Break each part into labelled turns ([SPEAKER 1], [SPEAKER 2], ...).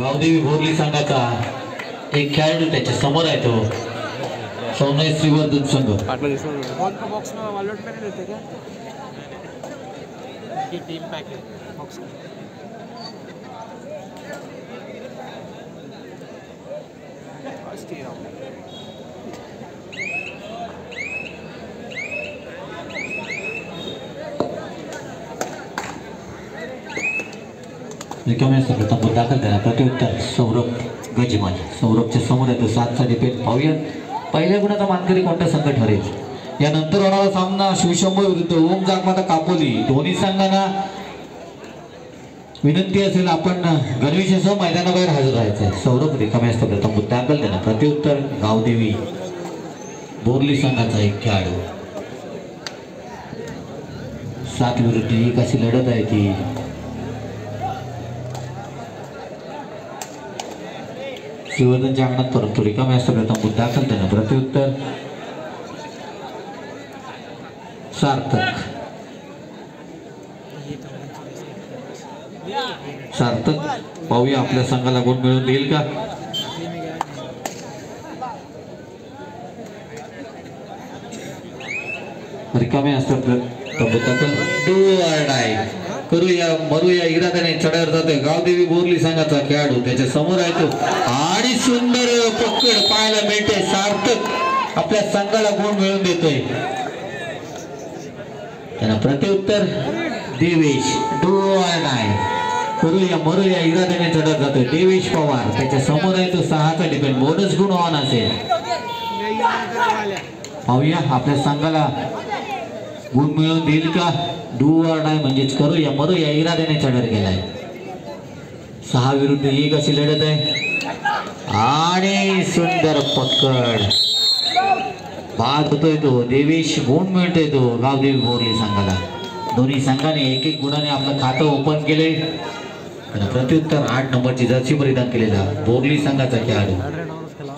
[SPEAKER 1] गावदेवी बोरली संघाचा एक खेळाडू त्याच्या समोर आहे तो सौनय श्रीवर्धन संघ।
[SPEAKER 2] बॉक्स में वालोट में नहीं देते क्या? ये टीम पैक है बॉक्स में। फर्स्ट ही राउंड
[SPEAKER 1] रिकाम्या प्रथम दाखल झाला प्रत्युत्तर सौरभ गजमान। सौरभच्या समोर आहे तो 7चा डिफेंड। पाहूया पहिल्या गुणाचा मानकरी कोणता संघ ठरेल। यानंतर होणारा सामना शिवशंभू विरुद्ध ओम जागमाता कापोली। दोन्ही संघांना विनंती असेल आपण गणवेशासह मैदानाबाहेर हजर राहायचं आहे। सौरभ रिकाम्या प्रथम दाखल झाला प्रत्युत्तर गावदेवी बोरली संघाचा एक खेळाडू। 7 विरुद्ध 1 अशी लढत आहे ती। श्रीवर्धनच्या अंगणात परंतु रिकाम्या प्रथम दाखल झाला प्रत्युत्तर सार्थक। सार्थक पाहूया आपल्या संघाला गुण मिळवून देईल का। रिकाम्या करूया मरूया इराद्याने चढावर जातोय गावदेवी बोरली संघाचा खेळाडू। त्याच्या समोर आहे तो आणि सुंदर पकड पाहायला मिळते। सार्थक आपल्या संघाला गुण मिळवून देतोय। त्यांना प्रत्युत्तर देवेश करूया मरूया इराद्याने चढत जातोय देवेश पवार। त्याच्या समोर आहे तो 6चा डिफेंड। बोनस गुण ऑन असेल। पाहूया आपल्या संघाला गुण मिळवून देईल का। डू ऑर डाय म्हणजेच करूया मरूया इराद्याने चढत गेलाय। 6 विरुद्ध 1 अशी लढत आहे आणि सुंदर पकड बाद होतोय तो। देवेश गुण मिळतोय तो गावदेवी बोरली संघाला। दोन्ही संघाने 1-1 गुणाने आपलं खातं ओपन केले। प्रत्युत्तर 8 नंबरची जर्सी परिधान केलेला बोरली संघाचा खेळाडू।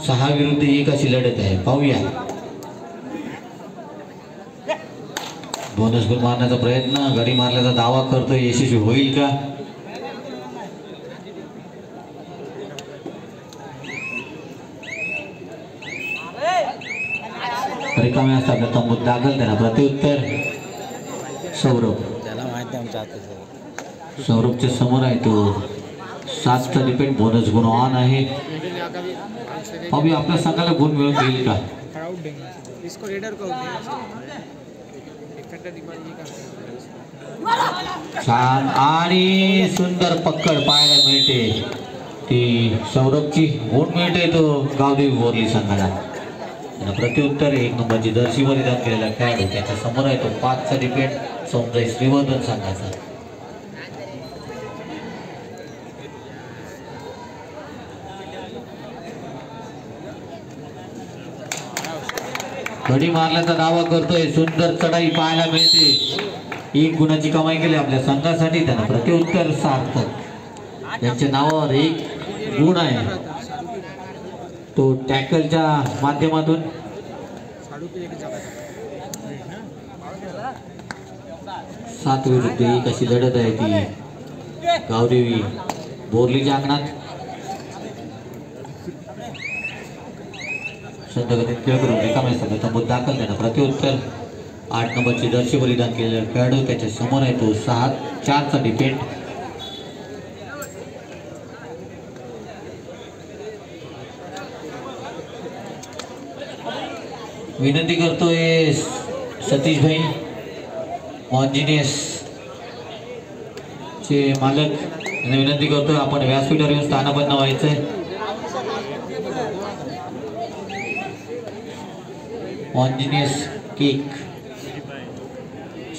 [SPEAKER 1] 6 विरुद्ध 1 अशी लढत आहे। पाहूया बोनस गुण मारण्याचा प्रयत्न गडी मारल्याचा दावा करतोय यशस्वी होईल का। रिकाम्या असतात तंबूत दाखल त्यांना प्रत्युत्तर सौरभ। सौरभच्या समोर आहे तो 7चा डिफेंड। बोनस गुण ऑन आहे। पाहूया आपल्या संघाला गुण मिळवून देईल का। छान आणि सुंदर पकड पाहायला मिळते ती सौरभची। गुण मिळते तो गावदेवी बोरली संघाला। प्रत्युत्तर 1 नंबरची जर्सी परिधान केलेला खेळाडू। त्याच्या समोर आहे तो 5चा डिफेंड सौंदर्य श्रीवर्धन संघाचा। गडी मारल्याचा दावा करतोय। सुंदर चढाई पाहायला मिळते। 1 गुणाची कमाई केली आपल्या संघासाठी। त्यांना प्रत्युत्तर सार्थक यांच्या नावावर 1 गुण आहे तो टॅकलच्या माध्यमातून। 7 विरुद्ध 1 अशी लढत आहे ती गावदेवी बोरलीच्या अंगणात। संतगतीत खेळ करून रिकाम्या संघात दाखल त्यांना प्रत्युत्तर 8 नंबरची जर्सी परिधान केलेला खेळाडू। त्याच्या समोर आहे तो 4चा डिफेंड। विनंती करतोय सतीश भाई मॉन्जिनियस चे मालक यांना विनंती करतोय आपण व्यासपीठावर येऊन स्थानापन्न व्हायचंय। मॉन्जिनियस केक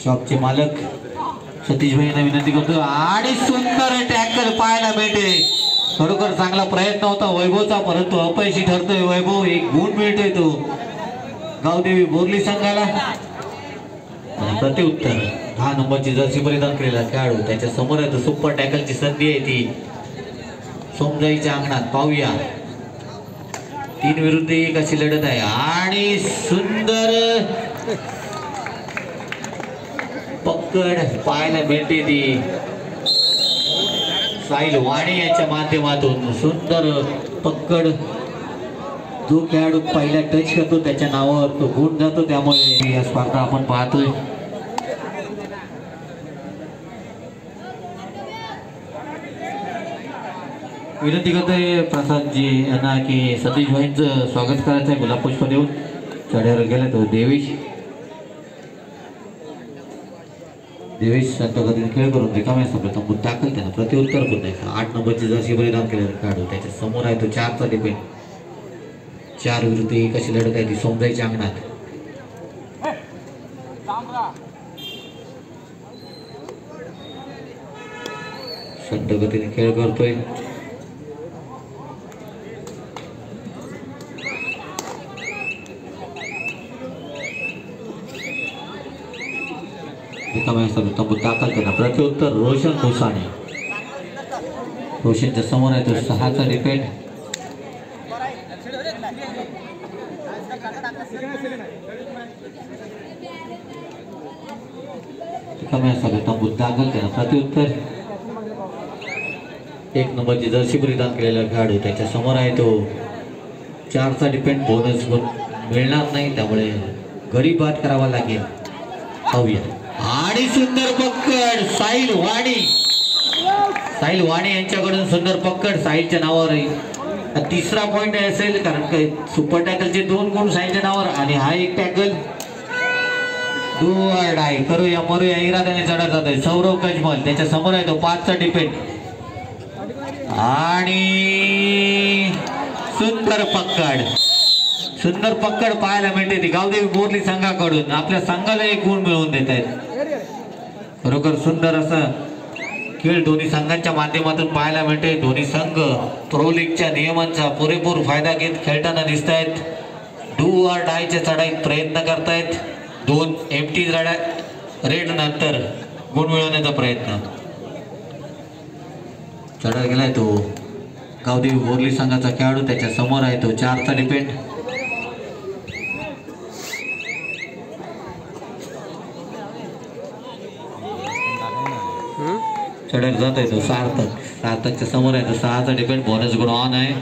[SPEAKER 1] शॉपचे मालक सतीश भाई यांना विनंती करतोय आणि सुंदर टॅकल पाहायला मिळते। खरोखर चांगला प्रयत्न होता वैभवचा परंतु अपयशी ठरतोय वैभव। 1 गुण मिळतोय तो गावदेवी बोरली संघाला। प्रत्युत्तर 10 नंबरची जर्सी परिधान केलेला खेळाडू। त्याच्या समोर आहे तो सुपर टॅकलची संधी आहे ती सोमजाईच्या अंगणात। पाहूया 3 विरुद्ध 1 अशी लढत आहे आणि सुंदर पकड पाहायला मिळते ती साहिल वाणी यांच्या माध्यमातून सुंदर पकड. जो खेळाडू पहिला टच करतो त्याच्या नावावर तो गुण जातो, त्यामुळे या स्पर्धा आपण पाहतोय. विनंती करतोय प्रसादजी यांना की सतीश भाईंचं स्वागत करायचं आहे. गुलाब पुष्प देऊन चढ्यावर गेला तो देवेश संत गतीने खेळ करून रिकाम्या प्रथम दाखल त्यानं प्रतिउत्तर पुन्हा 8 नंबरची जर्सी परिधान केलेला खेळाडू त्याच्या समोर आहे तो 4चा डिपेंड. 4 विरुद्ध 1 अशी लढत आहे ती सोमजाईच्या अंगणात. संत गतीने खेळ करतोय. तंबूत दाखल त्यांना प्रत्युत्तर रोशन भुसाणे. रोशनच्या समोर आहे तो 6चा डिपेंड. तंबूत दाखल त्यांना प्रत्युत्तर. 1 नंबरची जर्सी परिधान केलेला खेळाडू त्याच्या समोर आहे तो 4चा डिपेंड. बोनस मिळणार नाही त्यामुळे गडी बाद करावा लागेल. पाहूया. आणि सुंदर पकड साहिल वाणी यांच्याकडून सुंदर पकड. साहिलच्या नावावर 3रा पॉइंट असेल कारण काही सुपर टॅकलचे 2 गुण साहिलच्या नावावर आणि हा 1 टॅकल. डाय करूया मरूया इराद्याने चढत जात आहे. सौरव कजमल त्याच्या समोर आहे तो 5चा डिपेंड. आणि सुंदर पकड पाहायला मिळते ती गावदेवी बोरली संघाकडून. आपल्या संघाला 1 गुण मिळवून देत आहेत. खरोखर सुंदर असं खेळ दोन्ही संघांच्या माध्यमातून पाहायला मिळते. दोन्ही संघ प्रो लीगच्या नियमांचा पुरेपूर फायदा घेत खेळताना दिसत आहेत. डू ऑर डायच्या चढाईत प्रयत्न करतायत. 2 एमटी रेड नंतर गुण मिळवण्याचा प्रयत्न. चढत गेलाय तो गावदेवी बोरली संघाचा खेळाडू त्याच्या समोर आहे तो 4चा डिपेंड. चढत जात आहे तो सार्थकच्या समोर आहे तो 6चा डिपेंड. बोनस गुण ऑन आहे.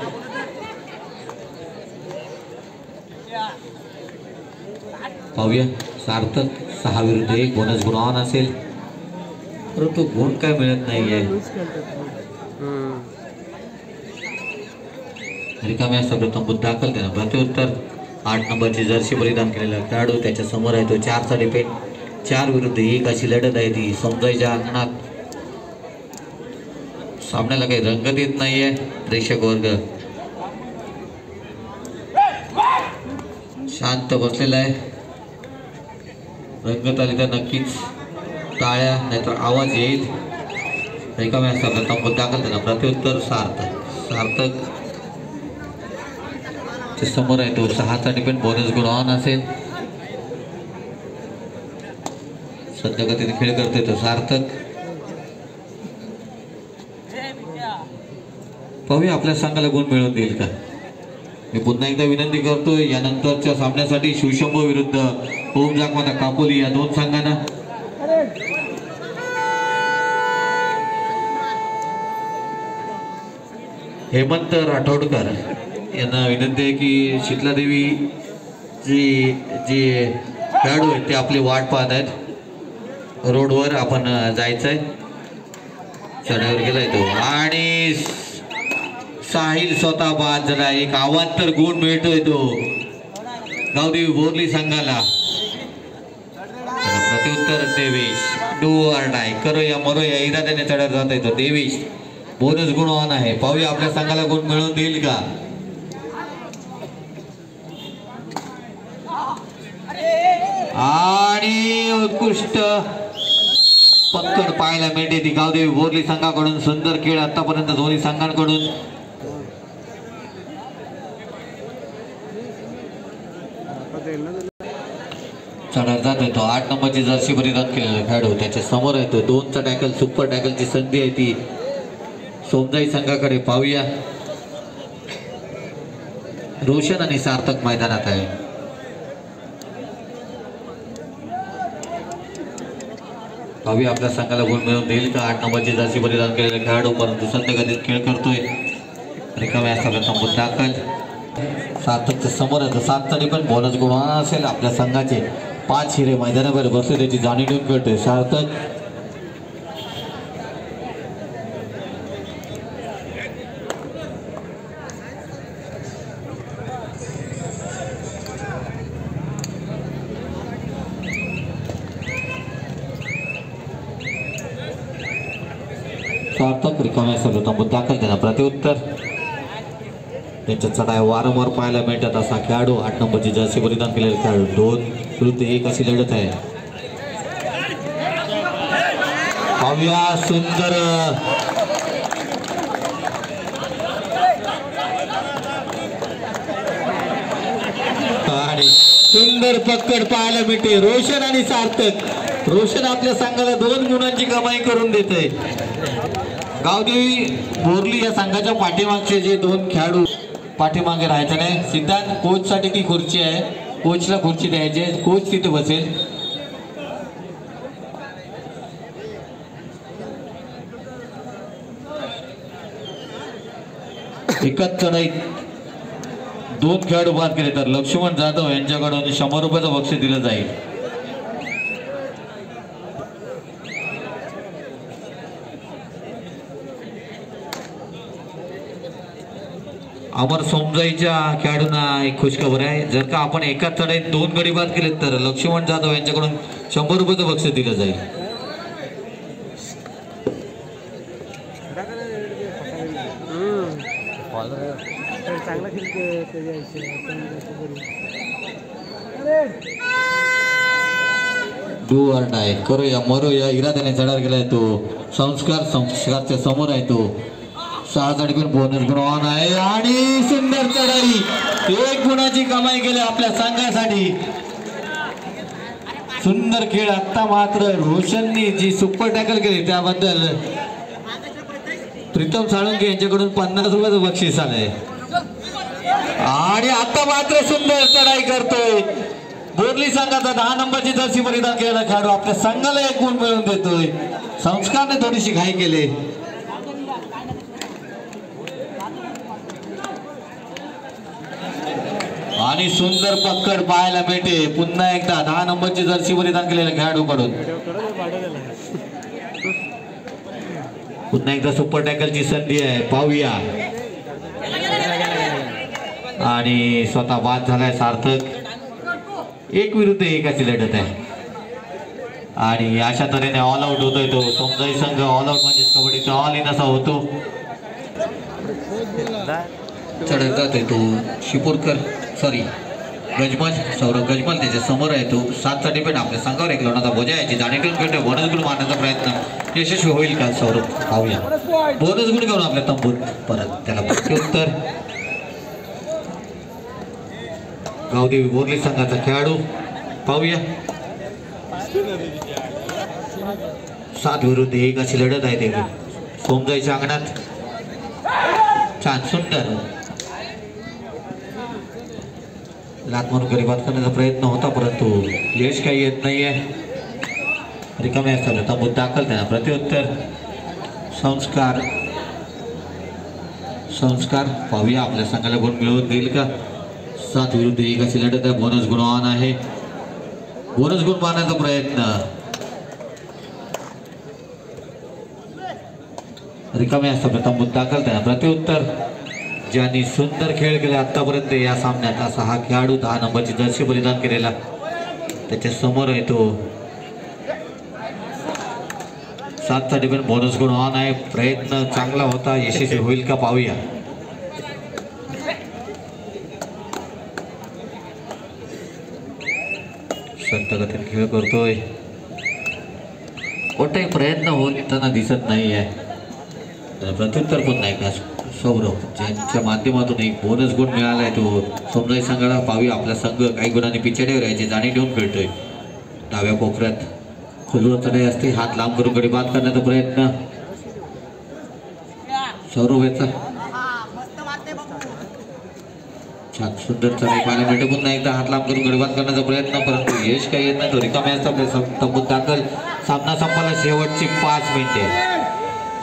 [SPEAKER 1] पाहूया. सार्थक 6 विरुद्ध 1 बोनस गुण ऑन असेल परंतु गुण काय मिळत नाही आहे. रिकाम्या प्रथम दाखल त्यानं प्रत्युत्तर. 8 नंबरची जर्सी परिधान केलेला खेळाडू त्याच्या समोर आहे तो 4चा डिपेंड. 4 विरुद्ध 1 अशी लढत आहे ती सोमजाईच्या अंगणात. सामन्याला काही रंगत येत नाहीये. प्रेक्षक वर्ग शांत बसलेला आहे. रंगत आली तर नक्कीच टाळ्या नाहीतर आवाज येईल. रिकाम्या प्रथम दाखल त्यांना प्रत्युत्तर. सार्थक समोर आहे तो 6चा डिपेंड. बोनस गुण ऑन असेल. सध्या गतीने खेळ करतोय तो सार्थक. पाहूया आपल्या संघाला गुण मिळवून देईल का. मी पुन्हा एकदा विनंती करतोय यानंतरच्या सामन्यासाठी शिवशंभू विरुद्ध ओम जागवाना कापोली या 2 संघांना हेमंत राठोडकर यांना विनंती आहे की शीतलादेवी जे खेळाडू आहेत ते आपली वाट पाहत आहेत. रोडवर आपण जायचंय. चढावर गेलाय तो आणि साहिल स्वतः बाद झाला. 1 अवांतर गुण मिळतोय तो गावदेवी बोरली संघाला. प्रत्युत्तर देवेश. डू ऑर डाय करूया मरूया इराद्याने चढत जात आहे तो देवेश. बोनस गुण ऑन आहे. पाहूया आपल्या संघाला गुण मिळवून देईल का. आणि उत्कृष्ट पकड पाहायला मिळते ती गावदेवी बोरली संघाकडून. सुंदर खेळ आतापर्यंत दोन्ही संघांकडून. चढत जातोय तो 8 नंबरची जर्सी परिधान केलेला खेळाडू त्याच्या समोर आहे तो 2चा टॅकल. सुपर टॅकलची संधी आहे ती सोमजाई संघाकडे. पाहूया. रोशन आणि सार्थक मैदानात आहे. भावी आपल्या संघाला गुण मिळवून देईल का? 8 नंबरची जर्सी परिधान केलेला खेळाडू परंतु संत गतीत खेळ करतोय. रिकाम्या तंबूत दाखल. सार्थकच्या समोर आहे. 7 तरी पण बोनस गुण असेल आपल्या संघाचे. 5 हिरे मैदानावर बसले त्याची जाणीव ठेवून खेळतोय सार्थक. सार्थक रिकाम्या तंबूत दाखल. त्यांना प्रत्युत्तर. त्यांच्या चढाई वारंवार पाहायला मिळतात असा खेळाडू. 8 नंबरची जर्सी परिधान केलेला खेळाडू. 2 विरुद्ध 1 अशी लढत आहे. पाहूया सुंदर आणि सुंदर पकड पाहायला मिळते. रोशन आणि सार्थक. रोशन आपल्या संघाला 2 गुणांची कमाई करून देते. गावदेवी बोरली या संघाच्या पाठीमागचे जे 2 खेळाडू पाठीमागे राहायचं नाही. सिद्धांत कोच साठी ती खुर्ची आहे. कोचला खुर्ची द्यायची. कोच तिथे बसेल. एकाच चढाईत 2 खेळाडू बाद केले तर लक्ष्मण जाधव यांच्याकडून 100 रुपयाचं बक्षीस दिलं जाईल. अमर सोमजाईच्या खेळाडूंना एक खुशखबर आहे. जर का आपण एकाच चढाईत 2 गडी बाद केले तर लक्ष्मण जाधव यांच्याकडून 100 रुपयाचं बक्षीस दिलं जाईल. डू ऑर डाय करूया मरूया इराद्याने चढावर गेलाय तो. संस्कारच्या समोर आहे तो. 6 चढी पण बोनस गुण ऑन आहे आणि सुंदर चढाई. 1 गुणाची कमाई केली आपल्या संघासाठी. सुंदर खेळ. आता मात्र रोशननी जी सुपर टॅकल केली त्याबद्दल प्रीतम साळुंके यांच्याकडून 50 रुपयाचं बक्षीस आलंय. आणि आता मात्र सुंदर चढाई करतोय. बोरली संघाचा 10 नंबरची जर्सी परिधान केलेला खेळाडू आपल्या संघाला 1 गुण मिळवून देतोय. संस्कारने थोडीशी घाई केली. आणि सुंदर पकड पाहायला मिळते पुन्हा एकदा 10 नंबरची जर्सी परिधान केलेल्या खेळाडूकडून. पुन्हा एकदा सुपर टॅकलची संधी आहे. पाहूया. आणि स्वतः बाद झालाय सार्थक. 1 विरुद्ध 1 अशी लढत आहे. आणि अशा तऱ्हेने ऑल आउट होतोय तो सोमजाई संघ. ऑल आउट म्हणजे कबड्डीचा ऑल इन असा होतो. चढत जातोय तो शिपूरकर गजमल. सौरभ गजमल त्याच्या समोर आहे तो. 7 साठी पण आपल्या संघावर 1 लोणाचा बोजा याची जाणीव खेळतोय. बोनस गुण मारण्याचा प्रयत्न यशस्वी होईल का सौरभ? पाहूया. बोनस गुण घेऊन आपल्या तंबूत परत. त्याला प्रत्युत्तर. गावदेवी बोरली संघाचा खेळाडू. पाहूया. 7 विरुद्ध 1 अशी लढत आहे ते सोमजाईच्या अंगणात. छान सुंदर लात मारून गडी बाद करण्याचा प्रयत्न होता परंतु यश काही येत नाहीये. रिकाम्या असतात तंबूत दाखल. त्यांना प्रत्युत्तर. संस्कार पाहूया आपल्या संघाला गुण मिळवून देईल का? 7 विरुद्ध 1 अशी लढत आहे. बोनस गुण ऑन आहे. बोनस गुण मारण्याचा प्रयत्न. रिकाम्या असतात तंबूत दाखल. त्यांना प्रत्युत्तर. ज्यांनी सुंदर खेळ केला आतापर्यंत या सामन्यात असा हा खेळाडू 10 नंबरची जर्सी परिधान केलेला त्याच्या समोर आहे तो. 7 साठी पण बोनस गुण ऑन आहे. प्रयत्न चांगला होता. यशस्वी होईल का? पाहूया. संत गतीने खेळ करतोय. कोणताही प्रयत्न होताना दिसत नाही आहे. प्रत्युत्तर पण नाही का सौरभ ज्यांच्या माध्यमातून 1 बोनस गुण मिळालाय तो सोमजाई संघाला. पाहूया आपला संघ काही गुणांनी पिछाडीवर यायची जाणीव ठेवून खेळतोय. डाव्या कोपऱ्यात खुलवर चढाई असते. हात लांब करून गडी बाद करण्याचा प्रयत्न सौरभ याचा. छान सुंदर चढाई पाहायला मिळते. पुन्हा एकदा हात लांब करून गडी बाद करण्याचा प्रयत्न परंतु यश काही येत नाही. तो रिकाम्या असतात तंबूत दाखल. सामना संपायला शेवटची 5 मिनिटे.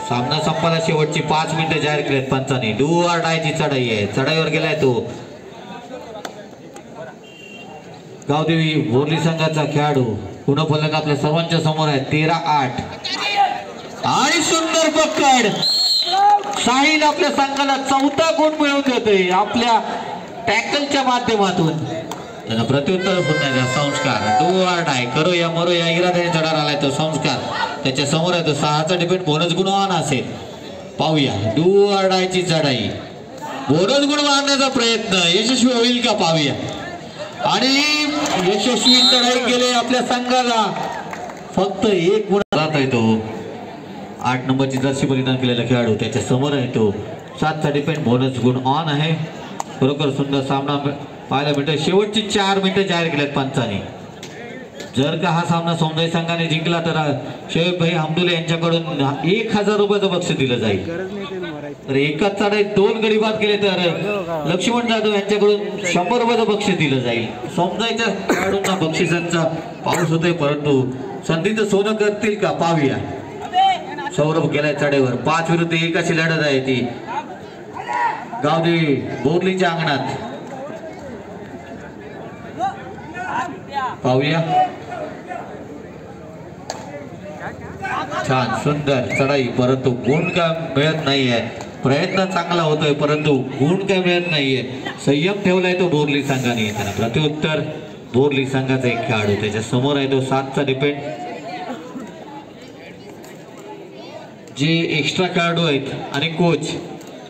[SPEAKER 1] सामना संपायला शेवटची 5 मिनिटे जाहीर केलेत पंचांनी. डू ऑर डायची चढाई आहे. चढाईवर गेलाय तो गावदेवी बोरली संघाचा खेळाडू. पुन्हा फलक आपल्या सर्वांच्या समोर आहे. 13-8 आणि सुंदर पकड. साहिल आपल्या संघाला 4था गुण मिळवून देतोय आपल्या टॅकलच्या माध्यमातून. त्याला प्रत्युत्तर पुन्हा संस्कार. डू ऑर डाय करो या मरो या इराद्याने चढार आलाय तो संस्कार. त्याच्या समोर आहे तो 6चा डिपेंड बोनस गुण ऑन असेल. पाहूया डू ऑर डायची चढाई. बोनस गुण मारण्याचा प्रयत्न यशस्वी होईल का पाहूया. आणि यशस्वी चढाई केले आपल्या संघाला. फक्त 1 गुण जात आहे तो. 8 नंबरची जर्सी परिधान केलेला खेळाडू त्याच्या समोर आहे तो. 7चा डिपेंड बोनस गुण ऑन आहे. खरोखर सुंदर सामना पाहायला मिळतोय. शेवटची 4 मिनिटं जाहीर केलेत पंचांनी. जर का हा सामना सौंदर्य संघाने जिंकला तर शोएब भाई हमदुल्ला यांच्याकडून 1000 रुपयाचं बक्षीस दिलं जाईल. तर एकाच चढाईत 2 गडी बाद केले तर लक्ष्मण जाधव यांच्याकडून 100 रुपयाचं बक्षीस दिलं जाईल. सौंदर्याच्या खेळाडूंना बक्षिसांचा पाऊस होतोय परंतु संधीचं सोनं करतील का पाहूया. सौरभ गेलाय चढाईवर. 5 विरुद्ध 1 अशी लढत आहे ती गावदेवी बोरलीच्या अंगणात. पाहूया. छान सुंदर चढाई परंतु गुण काय मिळत नाहीये. प्रयत्न चांगला होतोय परंतु गुण काय मिळत नाहीये. संयम ठेवलाय तो बोरली संघाने. त्यांना प्रत्युत्तर बोरली संघाचा एक खेळाडू त्याच्या समोर आहे तो 7चा डिपेंड. जे एक्स्ट्रा खेळाडू आहेत आणि कोच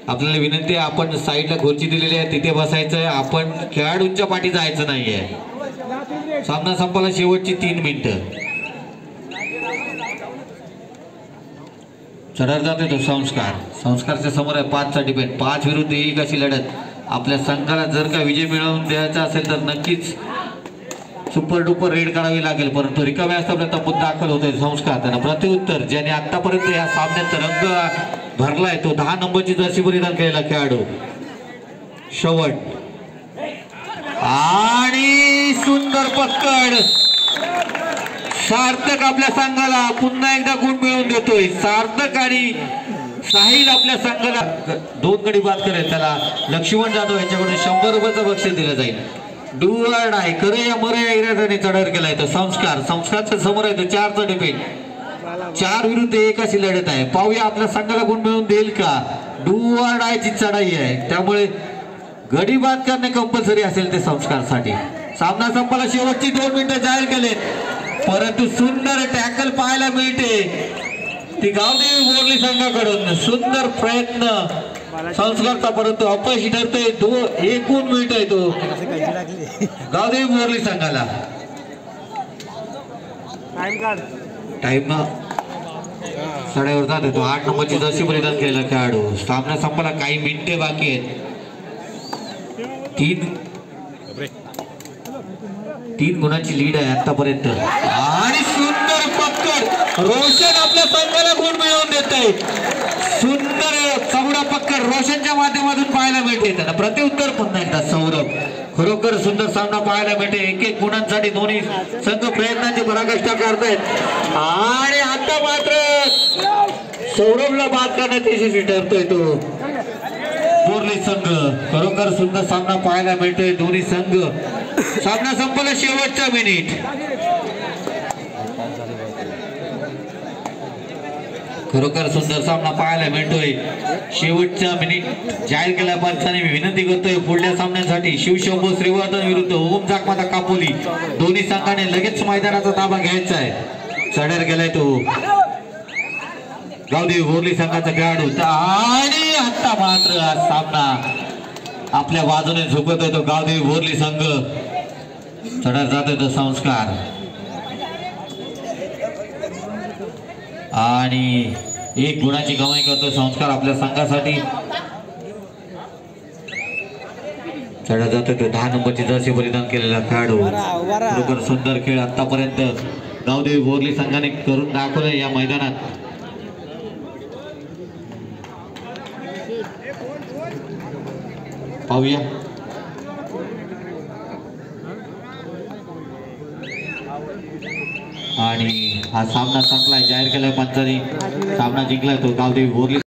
[SPEAKER 1] आपल्याला विनंती आहे आपण साईडला खुर्ची दिलेली आहे तिथे बसायचं आहे. आपण खेळाडूंच्या पाठी जायचं नाहीये. सामना संपायला शेवटची 3 मिनिटं. चढार जाते तो संस्कार. संस्कारच्या समोर आहे 5चा डिपेंड. 5 विरुद्ध 1 अशी लढत. आपल्या संघाला जर का विजय मिळवून द्यायचा असेल तर नक्कीच सुपर डुपर रेड काढावी लागेल परंतु रिकाम्या असताना तब्बूत दाखल होतोय संस्कार. त्यांना प्रत्युत्तर ज्याने आतापर्यंत या सामन्यात रंग भरलाय तो 10 नंबरची जर्सी परिधान केलेला खेळाडू शेवट. आणि सुंदर पकड. सार्थक आपल्या संघाला पुन्हा एकदा गुण मिळवून देतोय. सार्थक आणि साहिल आपल्या संघाला 2 गडी बाद करेल. त्याला लक्ष्मण जाधव यांच्याकडून 100 रुपयाचं बक्षीस दिलं जाईल. डू ऑर डाय करे या मरे या इराद्याने चढार केलाय तो संस्कार. संस्कारच्या समोर आहे तो 4चा डिपेंड. 4 विरुद्ध 1 अशी लढत आहे. पाहूया आपल्या संघाला गुण मिळवून देईल का. डू ऑर डायची चढाई आहे त्यामुळे गडी बाद करणे कंपल्सरी असेल ते संस्कारसाठी. सामना संपायला शेवटची 2 मिनिटं जाहीर केले परंतु सुंदर टॅकल पाहायला मिळते ती गावदेवी बोरली संघाकडून. सुंदर प्रयत्न संस्कारचा परंतु अपयशी ठरतोय. 1 गुण मिळतोय तो गावदेवी बोरली संघाला. टाइम चढाईवर जात तो 8 नंबरची जर्सी परिधान केलेला खेळाडू. सामना संपायला काही मिनिटे बाकी आहेत. 3 गुणांची लीड आहे आतापर्यंत. आणि सुंदर पकड. रोशन आपल्या संघाला गुण मिळवून देत आहे. सुंदर चौडा पकड रोशनच्या माध्यमातून पाहायला मिळते. त्यांना प्रत्युत्तर पुन्हा एकदा सौरभ. खरोखर सुंदर सामना पाहायला मिळते. 1-1 गुणांसाठी दोन्ही संघ प्रयत्नांची पराकाष्ठा करतायत आणि आता मात्र सौरभला बाद करण्यात यशस्वी ठरतोय तो बोरली संघ. खरोखर सुंदर सामना पाहायला मिळतोय. दोन्ही संघ. सामना संपला शेवटचा मिनिट. खरोखर सुंदर सामना पाहायला मिळतोय. शेवटचा मिनिट जाहीर केला पंचांनी. मी विनंती करतोय पुढल्या सामन्यासाठी शिवशंभू श्रीवर्धन विरुद्ध ओम जाकमाता कापोली दोन्ही संघाने लगेच मैदानाचा ताबा घ्यायचा आहे. चढार गेलाय तो गावदेवी बोरली संघाचा खेळाडू. आणि आता मात्र हा सामना आपल्या बाजूने झुकत तो गावदेवी बोरली संघ. चढार जातोय तो संस्कार. आणि 1 गुणाची कमाई करतो संस्कार आपल्या संघासाठी. चढा जातो तो 10 नंबरची जर्सी परिधान केलेला खेळाडू. बरोबर सुंदर खेळ आतापर्यंत गावदेवी बोरली संघाने करून दाखवले या मैदानात. पाहूया आणि हा सामना संपलाय जाहीर केलाय पंचांनी सामना जिंकलाय तो गावदेवी बोरली